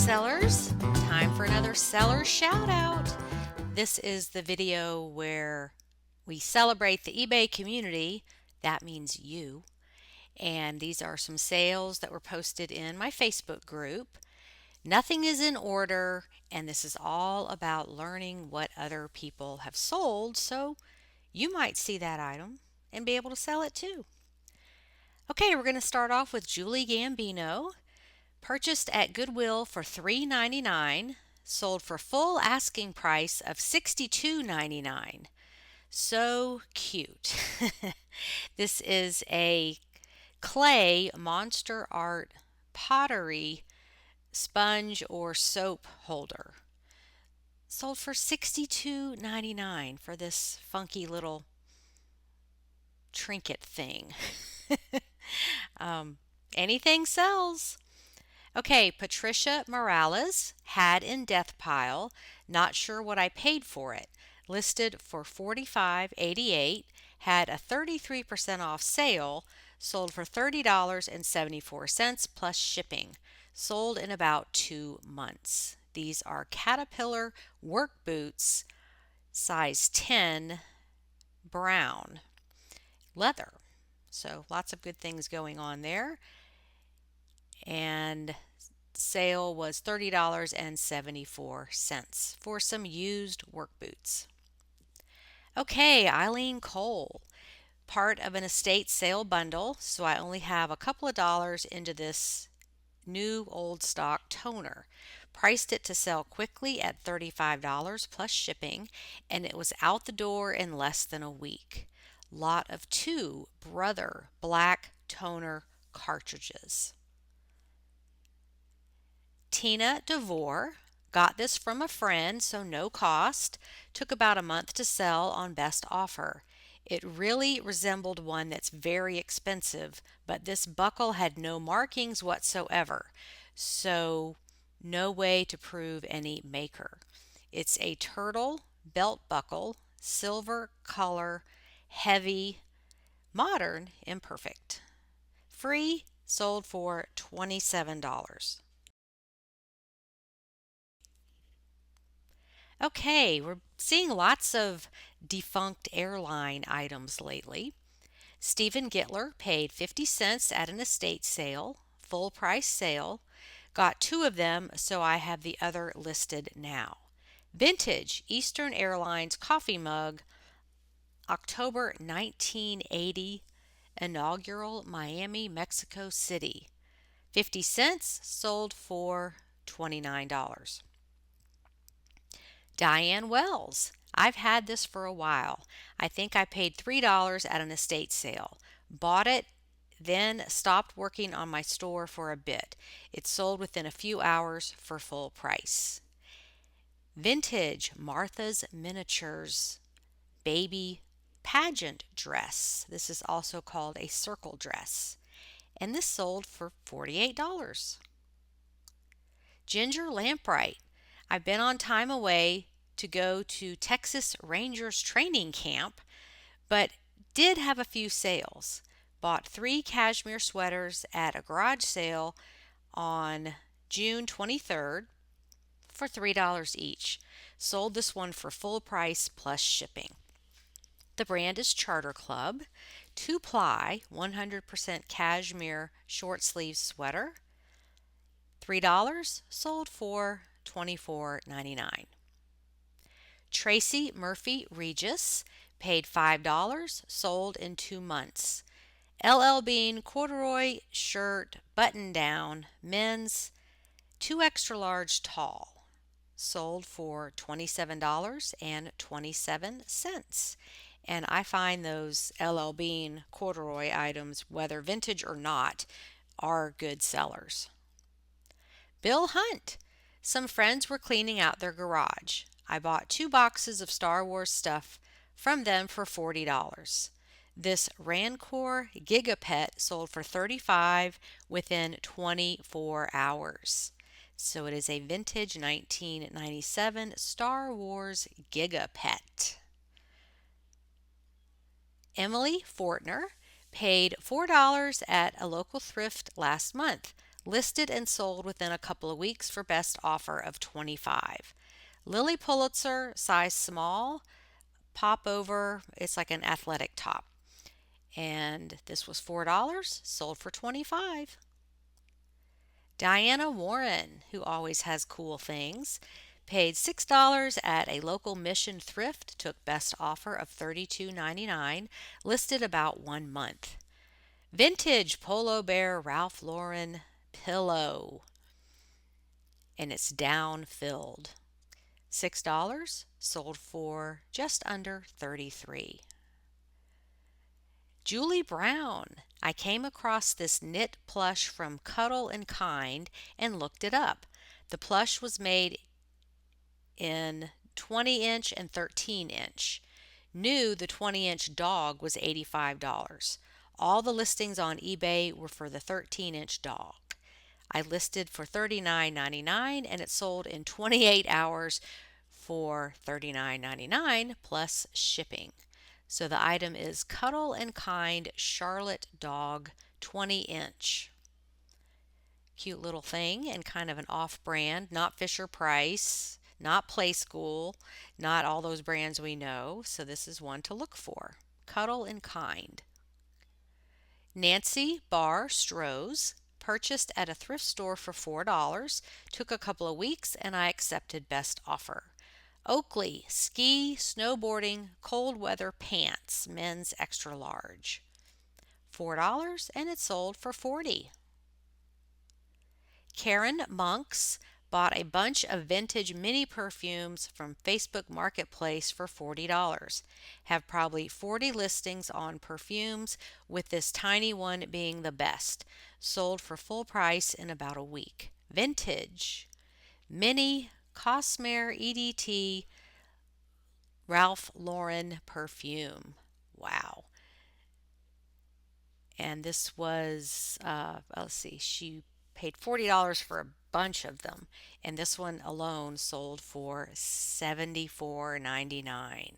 sellers, time for another seller shout out. This is the video where we celebrate the eBay community. That means you. And these are some sales that were posted in my Facebook group. Nothing is in order, and this is all about learning what other people have sold, so you might see that item and be able to sell it too. Okay, we're going to start off with Julie Gambino. Purchased at Goodwill for $3.99, sold for full asking price of $62.99. So cute. This is a clay monster art pottery sponge or soap holder. Sold for $62.99 for this funky little trinket thing. Anything sells. Okay, Patricia Morales, had in death pile, not sure what I paid for it. Listed for $45.88, had a 33% off sale, sold for $30.74 plus shipping. Sold in about 2 months. These are Caterpillar work boots, size 10, brown, leather. So lots of good things going on there. And sale was $30.74 for some used work boots. Okay, Eileen Cole, part of an estate sale bundle, so I only have a couple of dollars into this new old stock toner. Priced it to sell quickly at $35 plus shipping, and it was out the door in less than a week. Lot of 2 Brother black toner cartridges. Tina DeVore, got this from a friend, so no cost. Took about a month to sell on best offer. It really resembled one that's very expensive, but this buckle had no markings whatsoever, so no way to prove any maker. It's a turtle belt buckle, silver color, heavy, modern, imperfect. Free, sold for $27. Okay, we're seeing lots of defunct airline items lately. Stephen Gittler paid 50 cents at an estate sale, full price sale. Got 2 of them, so I have the other listed now. Vintage Eastern Airlines coffee mug, October 1980, inaugural Miami, Mexico City. 50 cents, sold for $29. Diane Wells. I've had this for a while. I think I paid $3 at an estate sale. Bought it, then stopped working on my store for a bit. It sold within a few hours for full price. Vintage Martha's Miniatures baby pageant dress. This is also called a circle dress. And this sold for $48. Ginger Lampright. I've been on time away to go to Texas Rangers training camp, but did have a few sales. Bought 3 cashmere sweaters at a garage sale on June 23rd for $3 each. Sold this one for full price plus shipping. The brand is Charter Club. 2-ply, 100% cashmere short sleeve sweater. $3, sold for $24.99. Tracy Murphy Regis, paid $5, sold in 2 months. LL Bean corduroy shirt, button down, men's, 2 extra large tall. Sold for $27.27. And I find those LL Bean corduroy items, whether vintage or not, are good sellers. Bill Hunt. Some friends were cleaning out their garage. I bought 2 boxes of Star Wars stuff from them for $40. This Rancor Gigapet sold for $35 within 24 hours. So it is a vintage 1997 Star Wars Gigapet. Emily Fortner paid $4 at a local thrift last month. listed and sold within a couple of weeks for best offer of 25. Lily Pulitzer, size small, pop over, it's like an athletic top. And this was $4, sold for 25. Diana Warren, who always has cool things, paid $6 at a local Mission thrift, took best offer of $32.99, listed about 1 month. Vintage Polo Bear Ralph Lauren pillow, and it's down filled. $6, sold for just under 33. Julie Brown. I came across this knit plush from Cuddle and Kind and looked it up. The plush was made in 20-inch and 13-inch. New the 20-inch dog was $85. All the listings on eBay were for the 13-inch dog. I listed for $39.99 and it sold in 28 hours for $39.99 plus shipping. So the item is Cuddle and Kind Charlotte Dog 20-inch. Cute little thing and kind of an off-brand, not Fisher Price, not Play School, not all those brands we know. So this is one to look for. Cuddle and Kind. Nancy Barr Stroh's, purchased at a thrift store for $4, took a couple of weeks and I accepted best offer. Oakley ski, snowboarding, cold weather pants, men's extra large. $4 and it sold for 40. Karen Monks bought a bunch of vintage mini perfumes from Facebook Marketplace for $40. Have probably 40 listings on perfumes, with this tiny one being the best. Sold for full price in about a week. Vintage mini Cosmere EDT Ralph Lauren perfume. Wow. And this was, let's see, she paid $40 for a bunch of them. And this one alone sold for $74.99.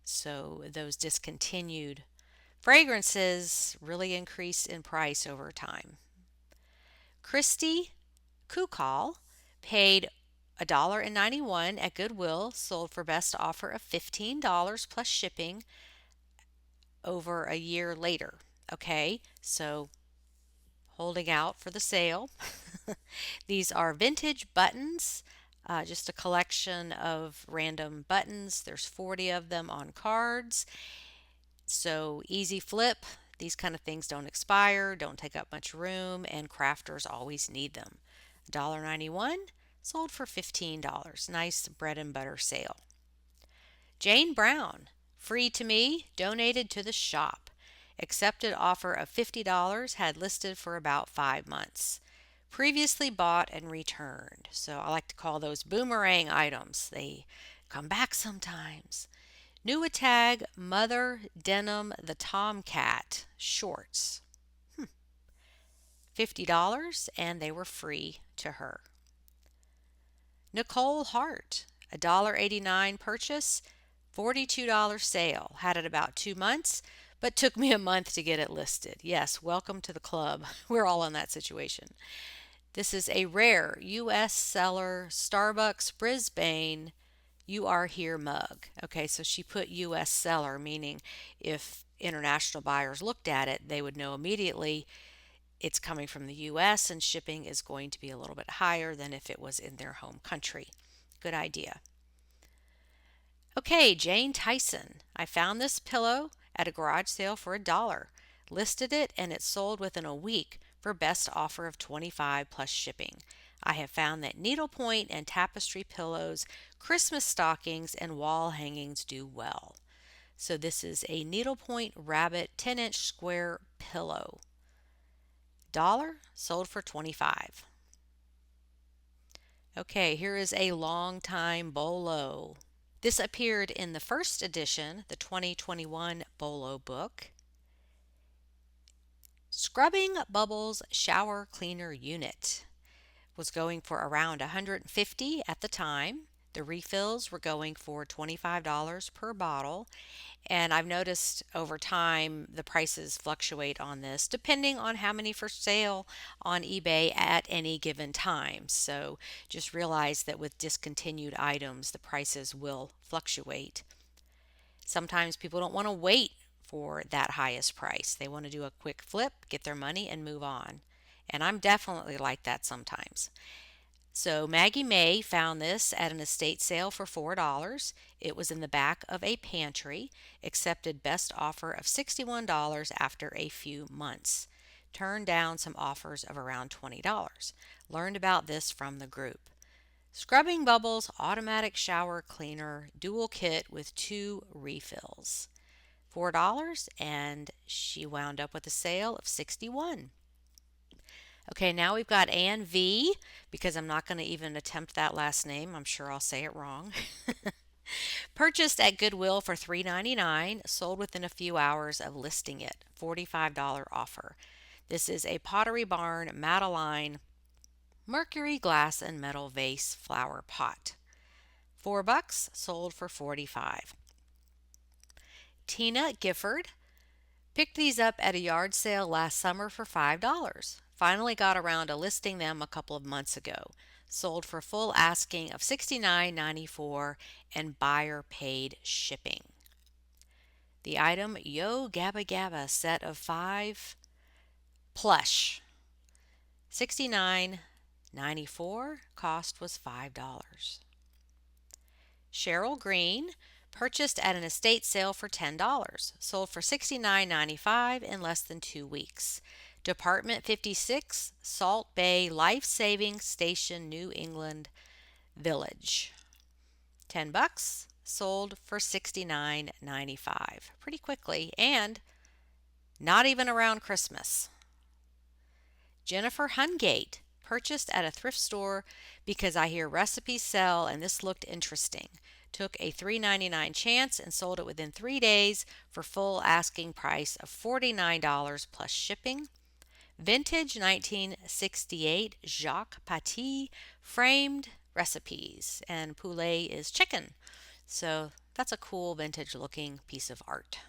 So those discontinued fragrances really increase in price over time. Christy Kukal paid $1.91 at Goodwill, sold for best offer of $15 plus shipping over a year later. Okay, so holding out for the sale. These are vintage buttons, just a collection of random buttons. There's 40 of them on cards. So easy flip. These kind of things don't expire, don't take up much room, and crafters always need them. $1.91, sold for $15. Nice bread and butter sale. Jane Brown, free to me, donated to the shop. Accepted offer of $50, had listed for about 5 months. Previously bought and returned. So I like to call those boomerang items. They come back sometimes. New tag Mother Denim the Tomcat shorts. $50 and they were free to her. Nicole Hart, $1.89 purchase, $42 sale. Had it about 2 months, but took me a month to get it listed. Yes, welcome to the club. We're all in that situation. This is a rare U.S. seller, Starbucks Brisbane You Are Here mug. Okay, so she put U.S. seller, meaning if international buyers looked at it, they would know immediately it's coming from the U.S. and shipping is going to be a little bit higher than if it was in their home country. Good idea. Okay, Jane Tyson. I found this pillow at a garage sale for $1. Listed it and it sold within a week for best offer of $25 plus shipping. I have found that needlepoint and tapestry pillows, Christmas stockings, and wall hangings do well. So this is a needlepoint rabbit 10-inch square pillow. $1, sold for $25. Okay, here is a long time BOLO. This appeared in the first edition, the 2021 BOLO book. Scrubbing Bubbles Shower Cleaner Unit was going for around $150 at the time. The refills were going for $25 per bottle, and I've noticed over time the prices fluctuate on this depending on how many for sale on eBay at any given time. So just realize that with discontinued items, the prices will fluctuate. Sometimes people don't want to wait for that highest price. They want to do a quick flip, get their money, and move on. And I'm definitely like that sometimes. So Maggie May found this at an estate sale for $4. It was in the back of a pantry, accepted best offer of $61 after a few months. Turned down some offers of around $20. Learned about this from the group. Scrubbing Bubbles automatic shower cleaner dual kit with 2 refills. $4, and she wound up with a sale of $61. Okay, now we've got Ann V, because I'm not going to even attempt that last name. I'm sure I'll say it wrong. Purchased at Goodwill for $3.99, sold within a few hours of listing it. $45 offer. This is a Pottery Barn Madeline Mercury glass and metal vase flower pot. $4, sold for $45. Tina Gifford picked these up at a yard sale last summer for $5. Finally got around to listing them a couple of months ago. Sold for full asking of $69.94 and buyer paid shipping. The item Yo Gabba Gabba set of 5 plush. $69.94, cost was $5. Cheryl Green purchased at an estate sale for $10, sold for $69.95 in less than 2 weeks. Department 56, Salt Bay Life Saving Station, New England Village. $10, sold for $69.95. Pretty quickly, and not even around Christmas. Jennifer Hungate purchased at a thrift store because I hear recipes sell and this looked interesting. Took a $3.99 chance and sold it within 3 days for full asking price of $49 plus shipping. Vintage 1968 Jacques Paty framed recipes, and poulet is chicken. So that's a cool vintage looking piece of art.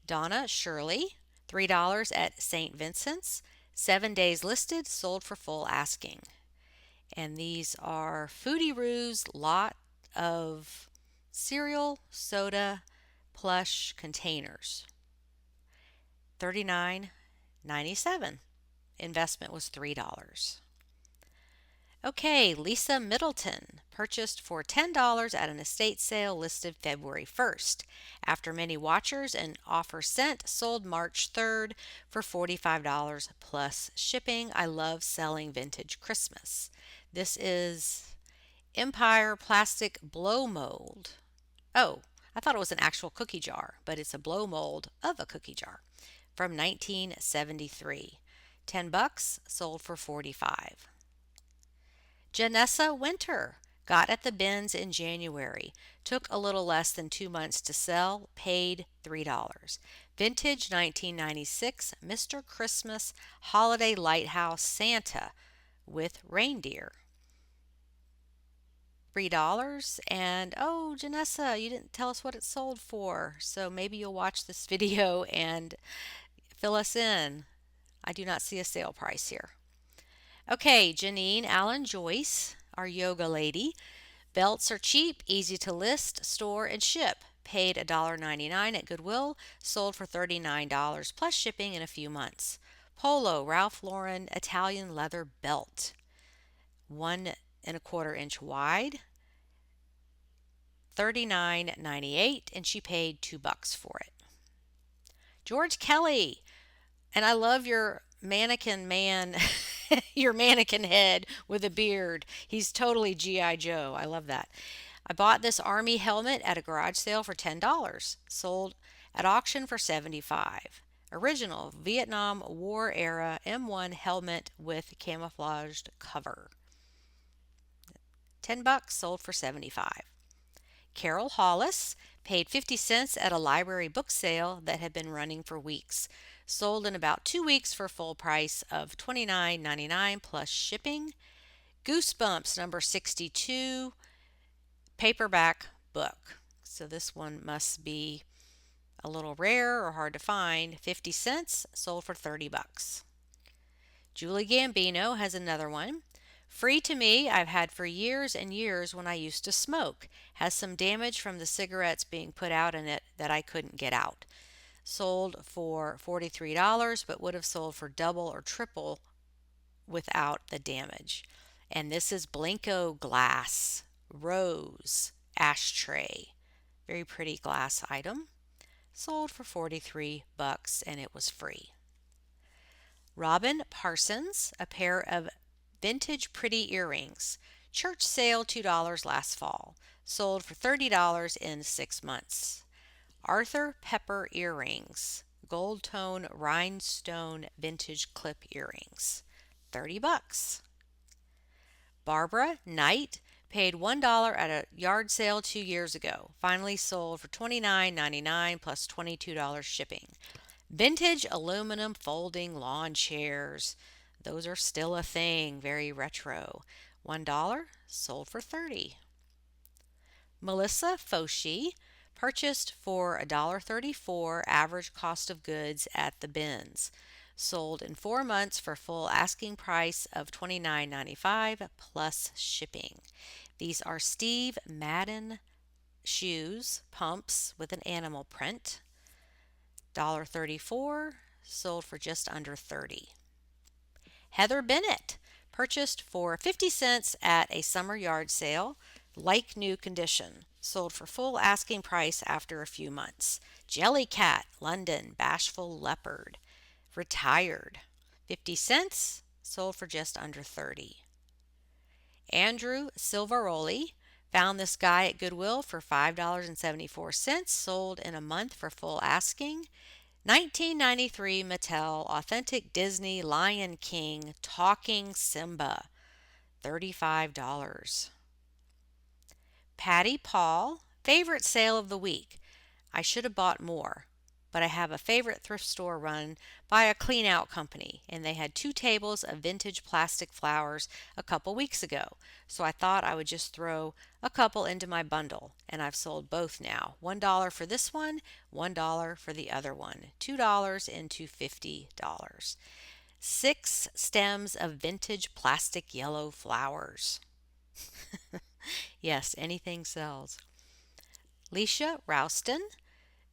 Donna Shirley, $3 at St. Vincent's. 7 days listed, sold for full asking. And these are Foodie Roo's lot of cereal, soda, plush containers. $39.97. Investment was $3. Okay, Lisa Middleton purchased for $10 at an estate sale listed February 1st. After many watchers and offers sent, sold March 3rd for $45 plus shipping. I love selling vintage Christmas. This is Empire plastic blow mold. Oh, I thought it was an actual cookie jar, but it's a blow mold of a cookie jar from 1973. $10, sold for $45. Janessa Winter got at the bins in January. Took a little less than 2 months to sell, paid $3. Vintage 1996 Mr. Christmas Holiday Lighthouse Santa with reindeer. $3. And oh, Janessa, you didn't tell us what it sold for. So maybe you'll watch this video and fill us in. I do not see a sale price here. Okay, Janine Allen Joyce, our yoga lady. Belts are cheap, easy to list, store, and ship. Paid $1.99 at Goodwill, sold for $39 plus shipping in a few months. Polo Ralph Lauren Italian leather belt, 1¼ inch wide, $39.98, and she paid $2 for it. George Kelly, and I love your mannequin man, your mannequin head with a beard. He's totally G.I. Joe. I love that. I bought this Army helmet at a garage sale for $10, sold at auction for $75. Original Vietnam War era M1 helmet with camouflaged cover. $10, sold for $75. Carol Hollis paid 50 cents at a library book sale that had been running for weeks. Sold in about 2 weeks for full price of $29.99 plus shipping. Goosebumps number 62 paperback book. So this one must be a little rare or hard to find. 50 cents, sold for 30 bucks. Julie Gambino has another one. Free to me, I've had for years and years when I used to smoke. Has some damage from the cigarettes being put out in it that I couldn't get out. Sold for $43, but would have sold for double or triple without the damage. And this is Blanco glass, rose, ashtray. Very pretty glass item. Sold for 43 bucks and it was free. Robin Parsons, a pair of vintage pretty earrings. Church sale $2 last fall. Sold for $30 in 6 months. Arthur Pepper earrings. Gold tone rhinestone vintage clip earrings. 30 bucks. Barbara Knight paid $1 at a yard sale 2 years ago. Finally sold for $29.99 plus $22 shipping. Vintage aluminum folding lawn chairs. Those are still a thing, very retro. $1, sold for $30. Melissa Foshi purchased for $1.34 average cost of goods at the bins. Sold in 4 months for full asking price of $29.95 plus shipping. These are Steve Madden shoes, pumps with an animal print. $1.34, sold for just under $30. Heather Bennett purchased for 50 cents at a summer yard sale, like new condition. Sold for full asking price after a few months. Jellycat, London, bashful leopard, retired. 50 cents, sold for just under $30. Andrew Silvaroli found this guy at Goodwill for $5.74, sold in a month for full asking. 1993 Mattel Authentic Disney Lion King Talking Simba, $35. Patty Paul, favorite sale of the week. I should have bought more, but I have a favorite thrift store run by a clean out company, and they had 2 tables of vintage plastic flowers a couple weeks ago, so I thought I would just throw a couple into my bundle, and I've sold both now. $1 for this one, $1 for the other one. $2 into $50. 6 stems of vintage plastic yellow flowers. Yes, anything sells. Leisha Rouston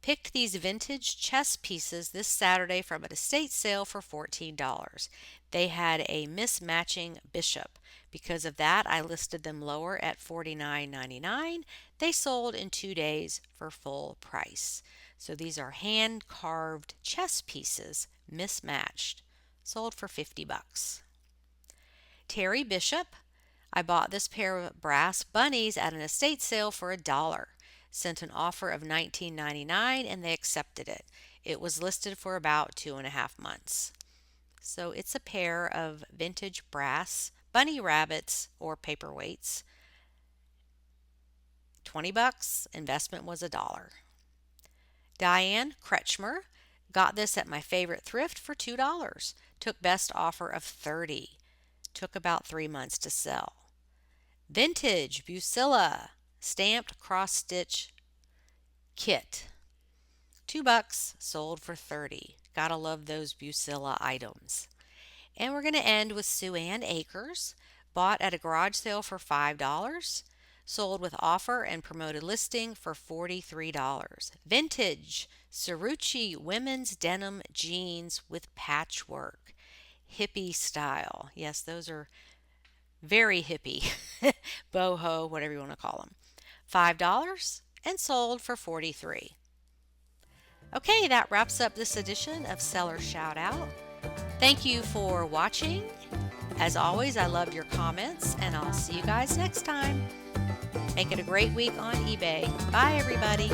picked these vintage chess pieces this Saturday from an estate sale for $14. They had a mismatching bishop. Because of that, I listed them lower at $49.99. They sold in 2 days for full price. So these are hand-carved chess pieces, mismatched. Sold for 50 bucks. Terry Bishop, I bought this pair of brass bunnies at an estate sale for $1. Sent an offer of $19.99 and they accepted it. It was listed for about 2.5 months. So it's a pair of vintage brass bunny rabbits or paperweights. 20 bucks, investment was $1. Diane Kretschmer got this at my favorite thrift for $2. Took best offer of $30. Took about 3 months to sell. Vintage Bucilla stamped cross-stitch kit. $2, sold for $30. Gotta love those Bucilla items. And we're going to end with Suzanne Akers. Bought at a garage sale for $5. Sold with offer and promoted listing for $43. Vintage Cerucci women's denim jeans with patchwork. Hippie style. Yes, those are very hippie. Boho, whatever you want to call them. $5 and sold for $43. Okay, that wraps up this edition of Seller Shout Out. Thank you for watching. As always, I love your comments, and I'll see you guys next time. Make it a great week on eBay. Bye, everybody.